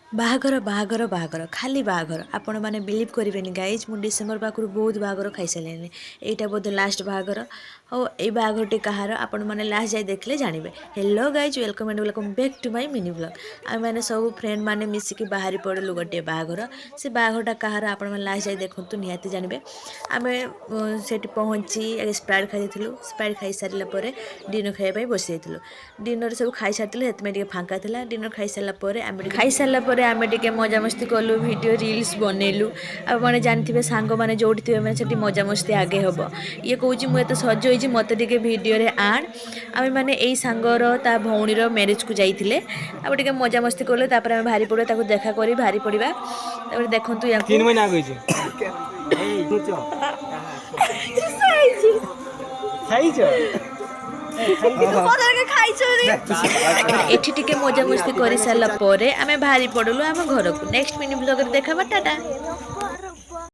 ବାହାଘର ବାହାଘର ବାହାଘର ଖାଲି ବାହାଘର ଆପଣମାନେ ବିଲିଭ୍ କରିବେନି ଗାଇଜ୍ ମୁଁ ଡିସେମ୍ବର ପାଖରୁ ବହୁତ ବାହାଘର ଖାଇସାରିଲିଣି। ଏଇଟା ବୋଧେ ଲାଷ୍ଟ ବାହାଘର। ହଉ ଏଇ ବାହାଘରଟି କାହାର ଆପଣମାନେ ଲାଷ୍ଟ ଯାଇ ଦେଖିଲେ ଜାଣିବେ। Hello guys welcome and welcome back to my mini blog. ଆମେମାନେ ସବୁ ଫ୍ରେଣ୍ଡ ମାନେ ମିଶିକି ବାହାରି ପଡ଼ିଲୁ ଗୋଟିଏ ବାହାଘର। ସେ ବାହାଘରଟା କାହାର ଆପଣମାନେ ଲାଷ୍ଟ ଯାଇ ଦେଖନ୍ତୁ ନିହାତି ଜାଣିବେ। ଆମେ ସେଠି ପହଞ୍ଚି ଆଗେ ସ୍ପ୍ରାଇଟ୍ ଖାଇଦେଇଥିଲୁ। ସ୍ପ୍ରାଇଟ୍ ଖାଇସାରିଲା ପରେ ଡିନର୍ ଖାଇବା ପାଇଁ ବସିଯାଇଥିଲୁ। ଡିନର୍ ସବୁ ଖାଇସାରିଥିଲେ ସେଥିପାଇଁ ଟିକେ ଫାଙ୍କା ଥିଲା। ଡିନର୍ ଖାଇସାରିଲା ପରେ ଆମେ ଟିକେ ମଜାମସ୍ତି କଲୁ ଭିଡ଼ିଓ ରିଲ୍ସ ବନେଇଲୁ। ଆପଣମାନେ ଜାଣିଥିବେ ସାଙ୍ଗମାନେ ଯେଉଁଠି ଥିବେ ମାନେ ସେଠି ମଜାମସ୍ତି ଆଗେ ହେବ। ଇଏ କହୁଛି ମୁଁ ଏତେ ସଜ ହେଇଛି ମୋତେ ଟିକେ ଭିଡ଼ିଓରେ ଆଣ୍। ଆମେମାନେ ଏଇ ସାଙ୍ଗର ତା ଭଉଣୀର ମ୍ୟାରେଜକୁ ଯାଇଥିଲେ। ତାପରେ ଟିକେ ମଜାମସ୍ତି କଲେ ତାପରେ ଆମେ ବାହାରି ପଡ଼ିବା ତାକୁ ଦେଖା କରି ବାହାରି ପଡ଼ିବା। ତାପରେ ଦେଖନ୍ତୁ ୟାକୁ 3 महीना କହିଛି ଖାଇଛ ଏଠି ଟିକେ ମଜାମସ୍ତି କରିସାରିଲା ପରେ ଆମେ ବାହାରି ପଡ଼ିଲୁ ଆମ ଘରକୁ। ନେକ୍ସଟ ମିନି ବ୍ଲଗରେ ଦେଖାବା ଟାଟା।